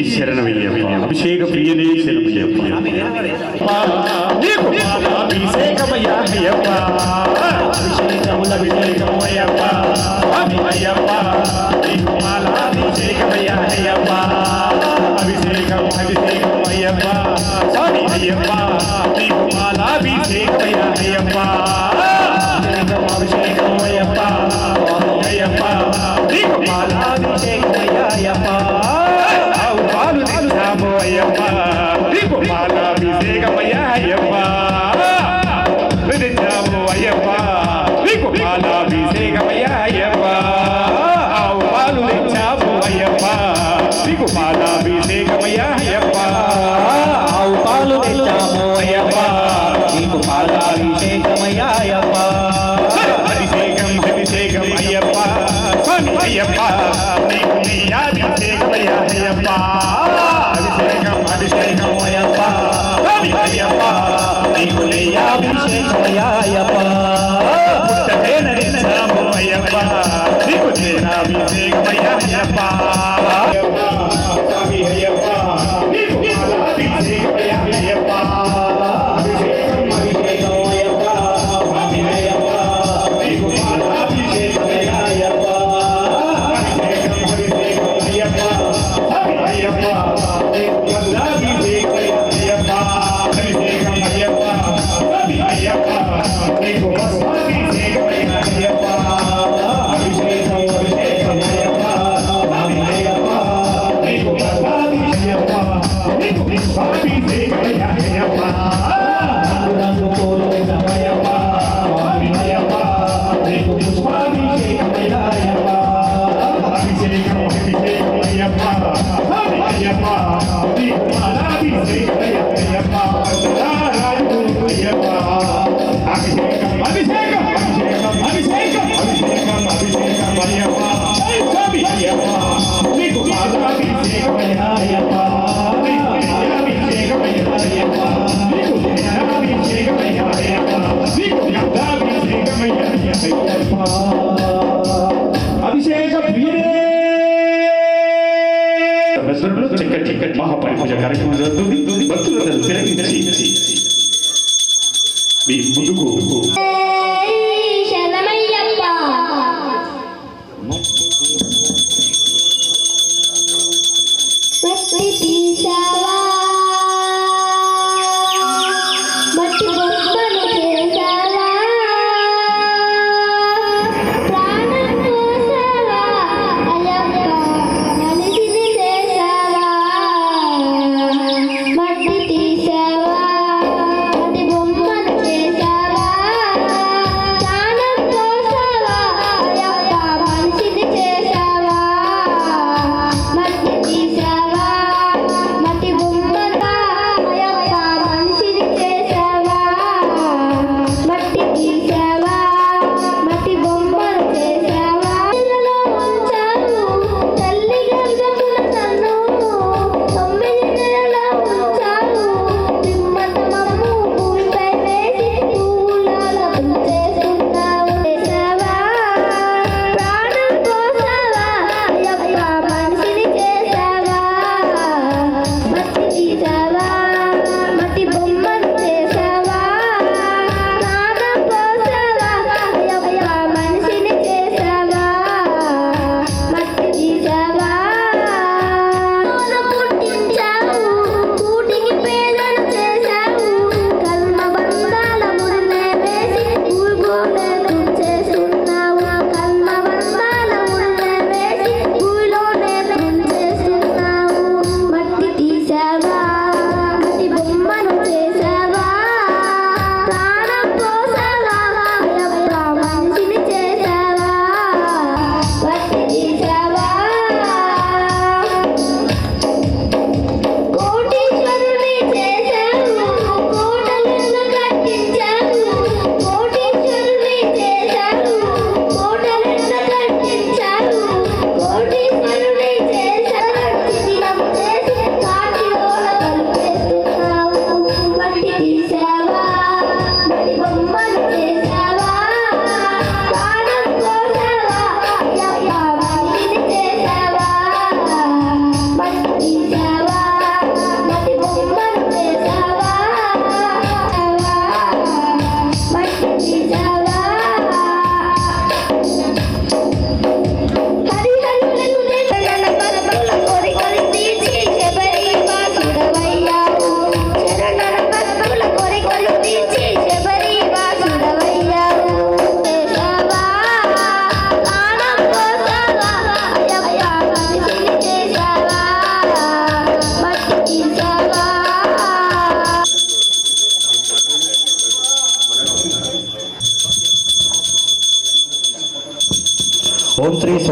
శరణమయ్యప్ప అభిషేక ప్రియనే శరణమయ్యప్ప నీకు పాలాభిషేకమయ్యా అయ్యప్ప అభిషేకములభిషేకమయ్యప్ప అయ్యప్ప నీకు పాలాభిషేకమయ్యా అయ్యప్ప అభిషేకమయ్యప్ప స్వామి అయ్యప్ప నీకు పాలాభిషేకమయ్యా అయ్యప్ప అభిషేకమయ్యప్ప అయ్యప్ప నీకు పాలాభిషేకమయ్యా అయ్యప్ప పాలు తెచ్చాము అయ్యప్ప నీకు పాలాభిషేకమయ్యా అయ్యప్ప తెచ్చాము అయ్యప్ప నీకు పాలాభిషేకమయ్యా అయ్యప్ప పాలు తెచ్చాము అయ్యప్ప నీకు పాలాభిషేకమయ్యా అయ్యప్ప పాలు తెచ్చాము అయ్యప్ప నీకు పాలాభిషేకమయ్యా అయ్యప్ప అభిషేకం అభిషేకం అయ్యప్ప స్వామి అయ్యప్ప నీకు నీ అభిషేకమయ్యా అయ్యప్ప అభిషేకం అభిషేకం అయ్యప్ప స్వామి అయ్యప్ప నీకు నీ అభిషేకమయ్యా అయ్యప్ప పుట్టేనరిచాము అయ్యప్ప నీకు నేనాభిషేకమయ్యా అయ్యప్ప స్వామి అయ్యప్ప నీకు అభిషేకమయ్యా అయ్యప్ప చక్కటి మహాపరిపూజ కార్యక్రమం జరుగుతుంది. భక్తులను తిరగించి మీ ముందుకు తీసావా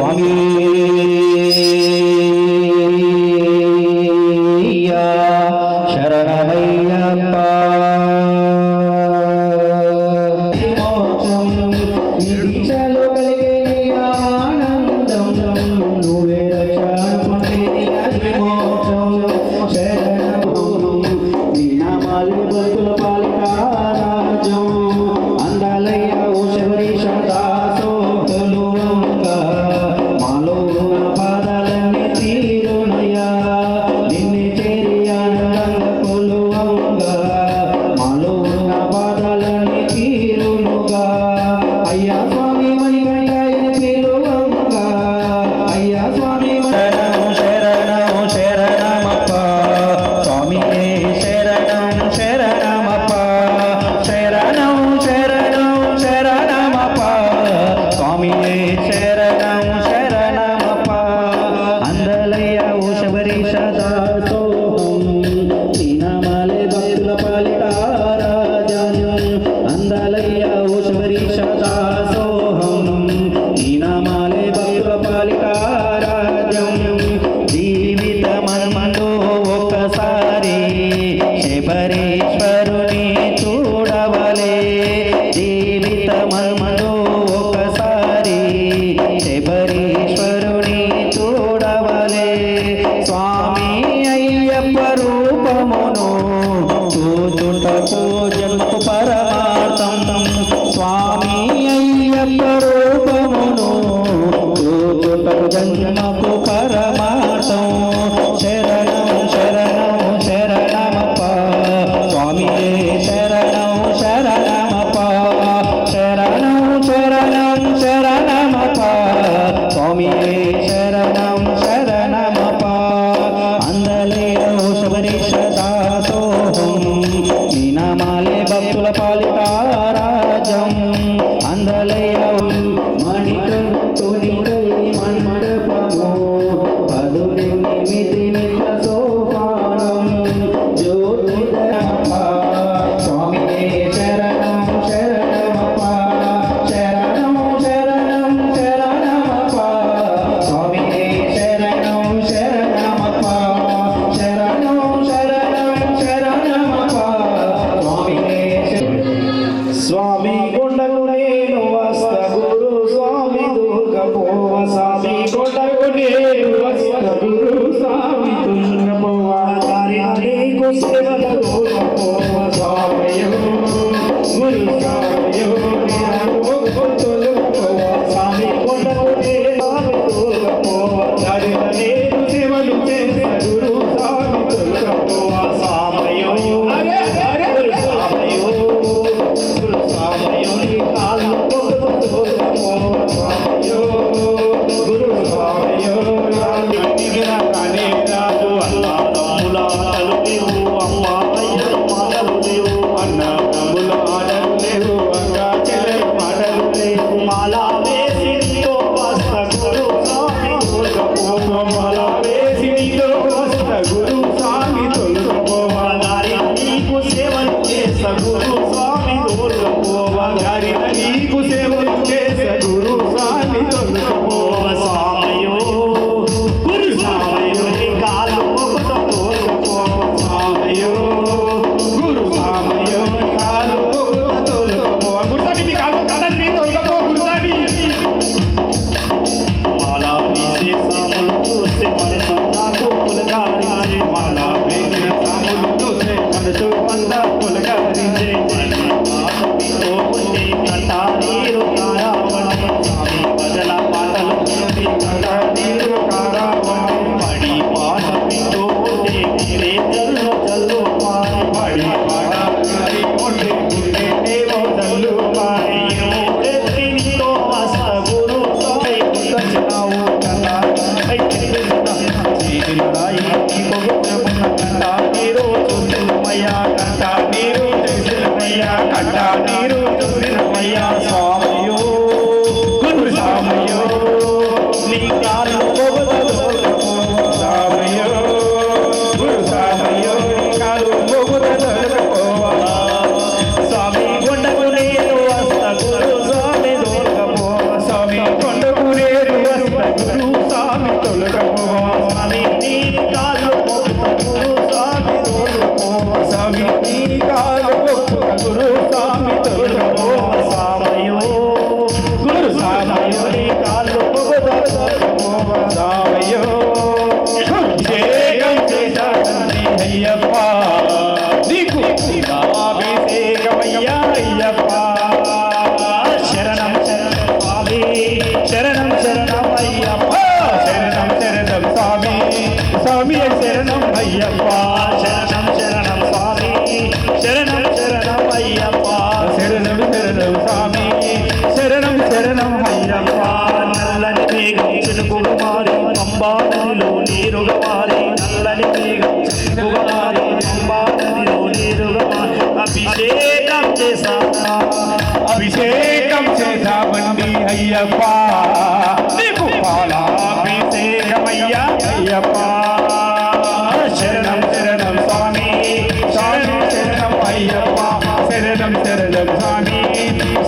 స్వామి శరణమయ్యప్ప దీక్షలో కలిగే ఆనందం నువ్వే మోక్షం శరణం నీ నామాలు భక్తుల పాలికారాజం అందాలయ్య ఓ శబరీష దాసోహలువంగా మాలో ఉన్న పాదాలన్నీ తీరునయ్యా నిన్నే చేరి ఆనందంగా కొలువంగా మాలో ఉన్న పాదాలన్నీ తీరునుగా అయ్యా స్వామి మణికంఠాయని పిలువంగా అయ్యా స్వామి శరణం శరణం శరణమప్ప స్వామియే శరణం శరణమప్ప శరణం శరణం శరణమప్ప స్వామియే శరణం శరణమప్ప అందలయ్య ఓ శబరీష దాసోహం నీ నామాలే భక్తుల పాలికారాజం అందలయ్య ఓ శబరీష దాసోహం నీ నామాలే భక్తుల పాలికారాజం జీవితమన్మలో ఒకసారి శబరీశ్వరుని చూడవలే జీవితమన్మలో ఒకసారి శబరీశ్వరుని చూడవలే స్వామి అయ్యప్ప రూపమును చూచుటకు జన్మకు పరమార్థం స్వామి అయ్యప్ప రూపమును చూచుటకు జన్మకు పరమార్థం శరణం శరణం శరణమప్ప స్వామియే శరణం శరణమప్ప శరణం శరణం శరణమప్ప స్వామియే శరణం శరణమప్ప అందలేయో శబరీష దాసోహం నీ నామాలే భక్తుల పాలికారాజం అందలేయ మణికంఠునికై మన్మడపము పదుని నిమితి నిత్య సోపానం జ్యోతిరప్ప స్వామియే శరణం శరణమప్ప శరణం శరణం శరణమప్ప స్వామియే శరణం శరణమప్ప శరణం శరణం శరణమప్ప స్వామియే స్వామి కొండకు నేను వస్త గురు స్వామి దుర్గపోవ స్వామి కొండకు నేను వస్త గురు స్వామి దుర్గపోవ దారి నీకు సేవల దుర్గపోవ స్వామియో గురు స్వామియో స్వామి కొండకు నేను స్వామి దుర్గపోవ దారి నీకు సేవలు చేసే గురు స్వామి దుర్గపోవ స్వామియో గురు స్వామియో గురు స్వామి గురు స్వామి తొలకపోవాలి నీకు సేవలు చేసే గురు స్వామి తొలకపోవ స్వామయో గురు స్వామయో కాలు తొలకపోవ స్వామయో గురు స్వామయో కాలు తొలకపోవ గుర్తని మీ కాలు కదండి తొలకపో గుర్తని మాలా విశేషములు చూస్తే మనసు నాకు పులకాలి అయ్యప్ప నీకు అభిషేకమయ్యా అయ్యప్ప శరణం శరణం స్వామి శరణం శరణం అయ్యప్ప శరణం శరణం స్వామి స్వామి శరణం అయ్యప్ప శరణం శరణం స్వామి శరణం శరణం అయ్యప్ప శరణం శరణం స్వామి శరణం శరణం అయ్యప్ప నల్లని మేఘం చినుకుగా మారి పంబా నదిలో నీరుగా మారి నల్లని మేఘం చినుకుగా మారి పంబా నదిలో నీరుగా మారి అభిషేకం చేశామా అభిషేకం చేశామండి అయ్యప్ప నీకు పాలాభిషేకమయ్యా అయ్యప్ప శరణం శరణం స్వామి శరణం శరణం అయ్యప్ప శరణం శరణం స్వామి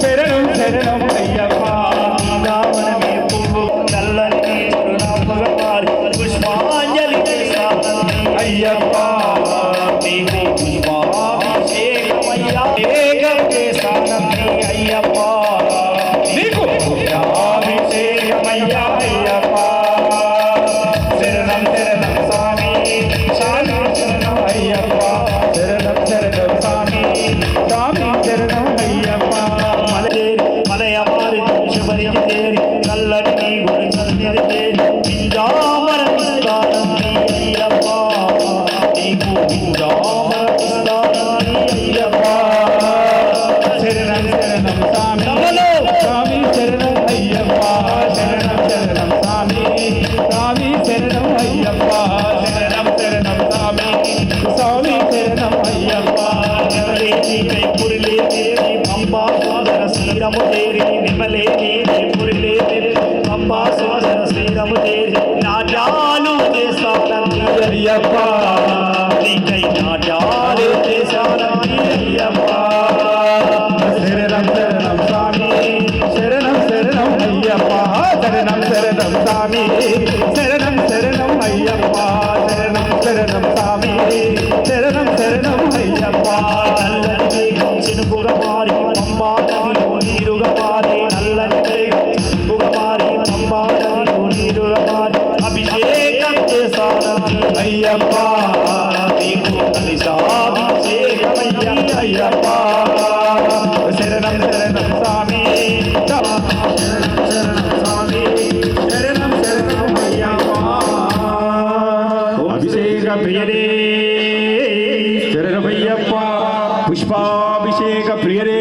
శరణం శరణం అయ్యప్ప రావణమే పువ్వు నల్లని కరుణాంబగా మారి పుష్పాంజలి చేశామండి అయ్యప్ప నీకు పుష్పాభిషేకమయ్యా అభిషేకం చేశానండి అయ్యప్ప నీకు అభిషేకమయ్యా అయ్యప్ప శరణం శరణం స్వామి శరణం శరణం అయ్యప్ప శరణం శరణం స్వామి స్వామి శరణం అయ్యప్ప మలయమారి శబరికి తేరి నల్లటి గుడి సందిరి తేరి పింజామరమిస్తానండి అయ్యప్ప నీకు పింజామరమిస్తానండి అయ్యప్ప శరణం శరణం స్వామి స్వామి శరణం అయ్యప్ప శరణం శరణం స్వామి స్వామి శరణం అయ్యప్ప శరణం శరణం స్వామి స్వామి శరణం అయ్యప్ప నిమలేని కైపురిలే తేరి పంబా సోదర శ్రీరము తేరి నిమలేని కైపురిలే తేరి పంబా సోదర శ్రీరము తేరి నాట్యాలు చేస్తానండి అయ్యప్ప నీకై నాట్యాలు చేశానండి అయ్యప్ప శరణం శరణం స్వామి శరణం శరణం అయ్యప్ప శరణం శరణం స్వామి శరణం శరణం అయ్యప్ప శరణం శరణం స్వామి శరణం శరణం అయ్యప్ప నల్లని మేఘం చినుకుగా మారి పంబా నదిలో నీరుగా మారి నల్లని మేఘం చినుకుగా మారి పంబా నదిలో నీరుగా మారి అభిషేకం చేశానండి అయ్యప్ప నీకు కలిశాభిషేకమయ్యా అయ్యప్ప శరణం శరణం స్వామి శరణం స్వామి శరణం శరణం అయ్యప్ప అభిషేక ప్రియరే శరణమయ్యప్ప పుష్పాభిషేక ప్రియరే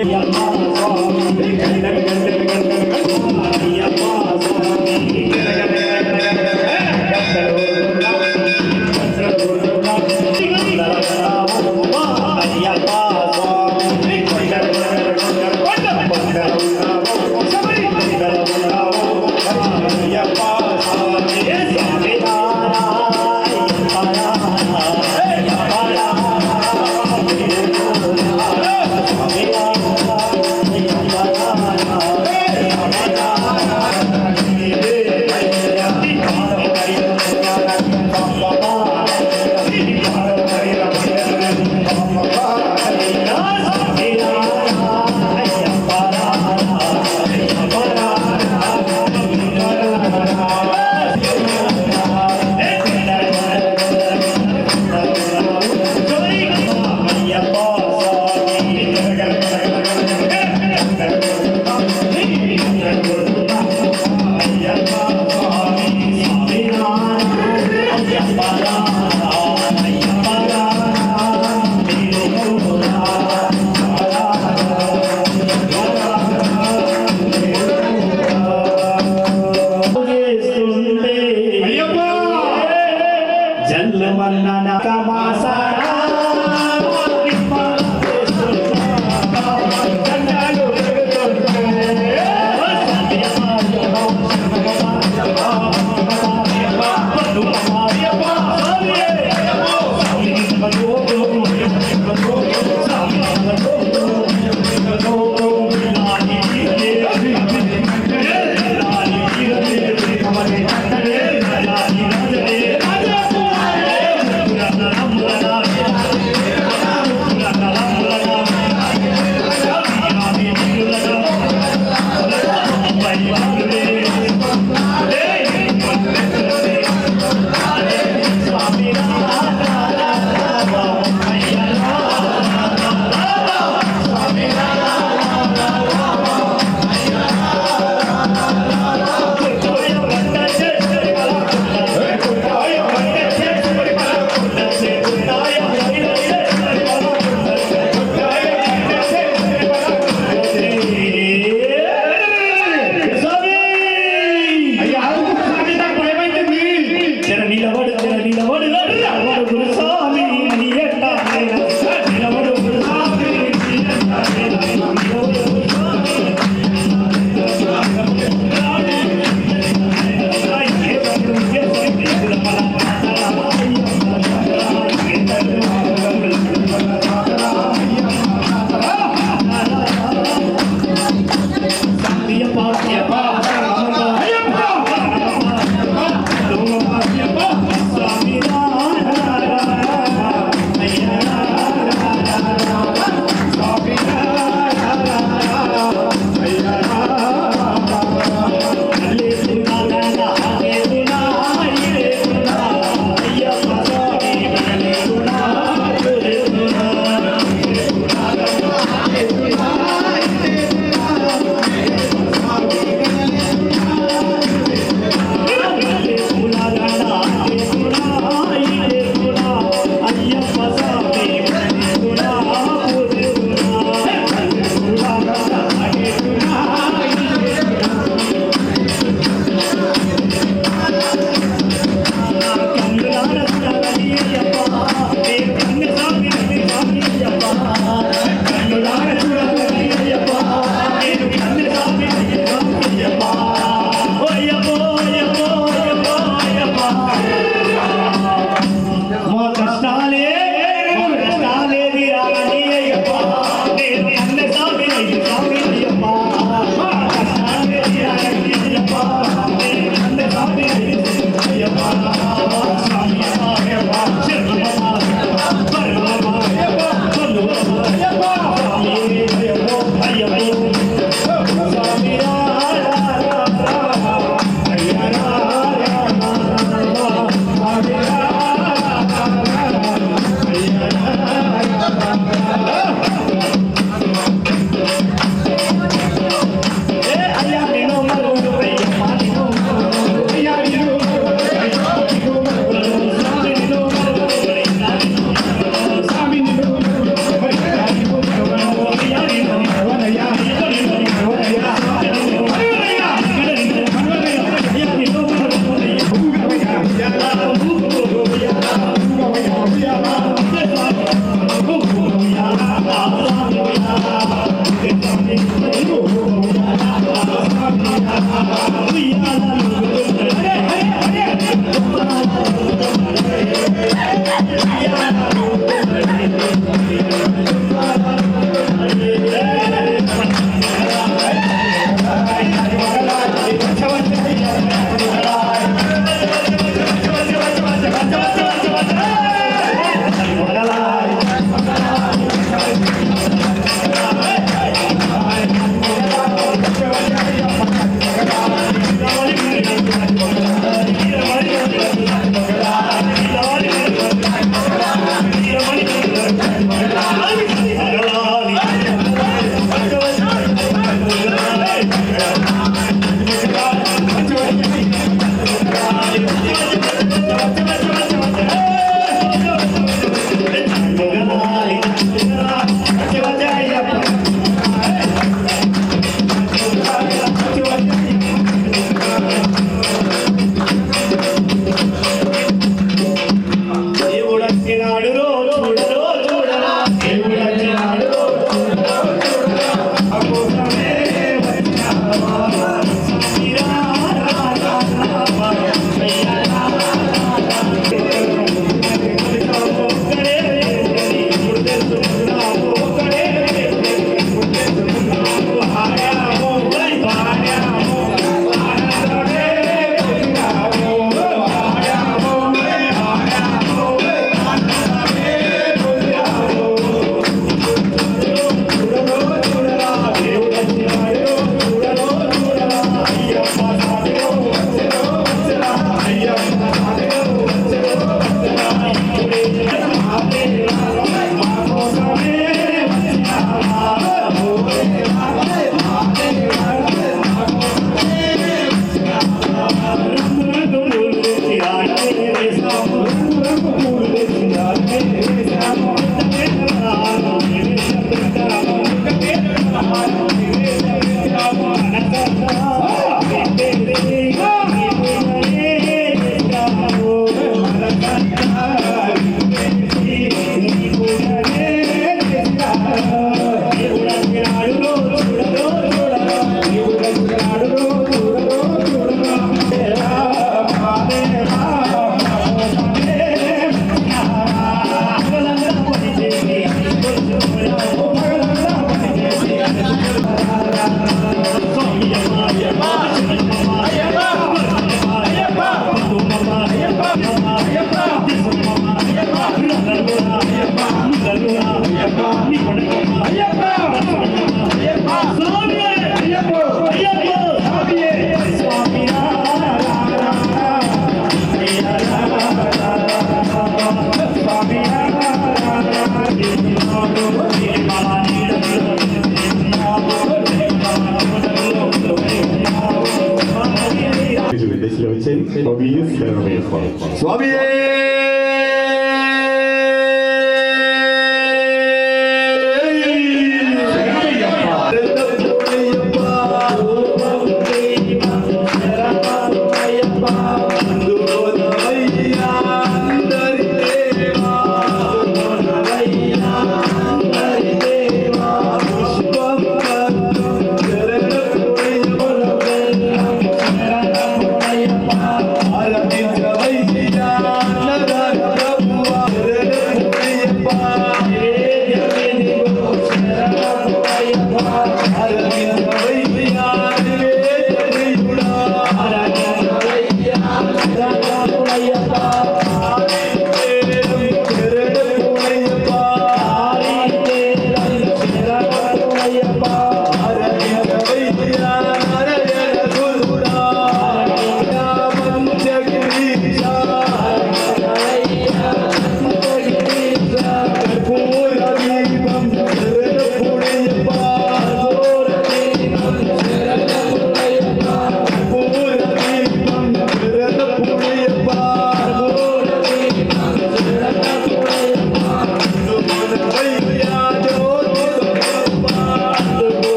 మా కష్టాలే తీరాలని అయ్యప్ప నేను అన్న స్వామి అయ్యప్ప మా కష్టాలే తీరాలని అయ్యప్ప నేను అన్న స్వామి అయ్యప్ప స్వామి అయ్యప్ప శరణమయ్యప్ప స్వామి Hallelujah.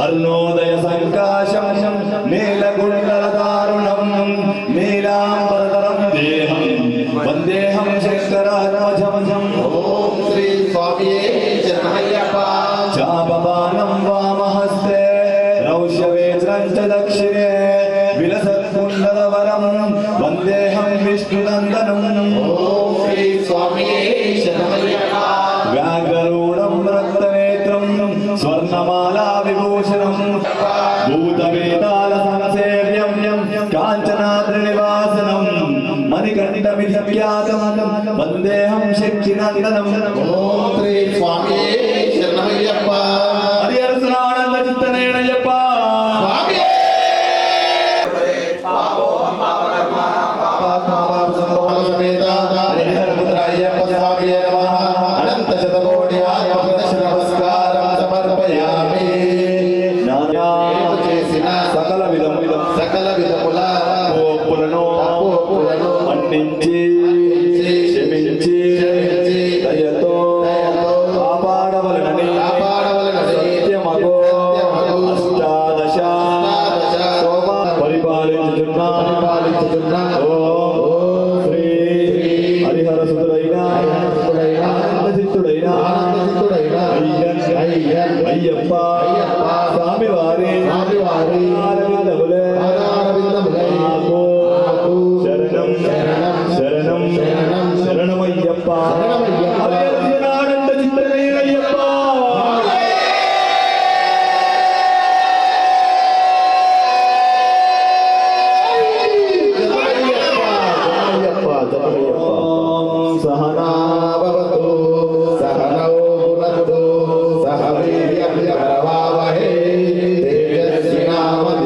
అరుణోదయ సంకాశం నీలగుండలదారుణం నీలాంబరధరం దేహం వందేహం శంకరాత్మజం ఓం శ్రీ స్వామియే శరణమయ్యప్ప. చాపబాణం వామహస్తే రౌష్యవేత్రం చ దక్షిణే విలసత్కుండలవరం వందేహం విష్ణునందనం ఓం శ్రీ స్వామియే శరణమయ్యప్ప. వ్యాఘ్రూఢం రక్తనేత్రం స్వర్ణమాలా విభూషణం భూతవేదాల సంసేవ్యం కాంచనాద్రినివాసనం మణికంఠమిఖ్యాతం వందేహం శక్తినందనం ఓం శ్రీ స్వామియే శరణమయ్యప్ప. హరిహరసునానంద చిత్తనేనయ్యప్ప స్వామియే సమేత హరిహరపుత్ర అయ్యప్ప స్వామియే నమః. అనంత శతకోటి ఆత్మప్రదర్శన నమస్కారం సమర్పయామి. నేను చేసిన సకల సకల విధముల పోపులను మన్నించి క్షమించి దయతో కాపాడవలనని సత్యమగో అష్టాదశ పరిపాలించుచున్నా ఓం శ్రీ హరిహరసుతుడైన ఆనందచిత్తుడైన అయ్యప్ప స్వామివారి అరవిందములే నాకు శరణం శరణం శరణమయ్యప్ప హరిహరసునానంద చిత్తనేనయ్యప్ప ఓం సహనా భవతు సహనౌ భునక్తు సహ వీర్యం కరవావహై తేజస్వినావధీతమస్తు.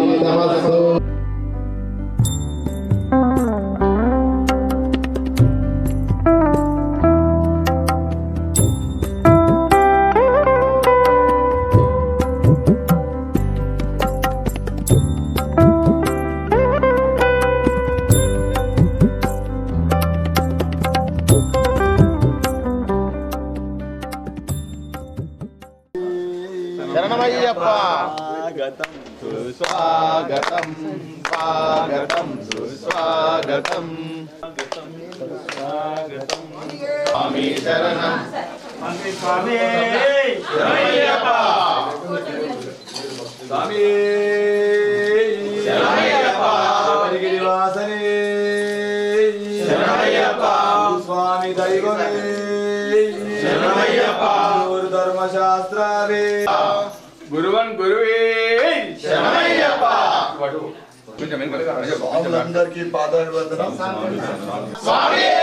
శరణమయ్యప్ప. స్వాగతం స్వాగతం సుస్వాగతం. స్వామి శరణం స్వామి శరణమయ్యప్ప. స్వామి శరణమయ్యప్ప. గిరివాసనే శరణమయ్యప్ప. స్వామి దైవమే శరణమయ్యప్ప. గురు ధర్మశాస్త్రాలే గురువన్ గురువే శరణమయ్యప్ప. కొంచెం వెనకాల అందరికీ పాదాభివందనం స్వామియే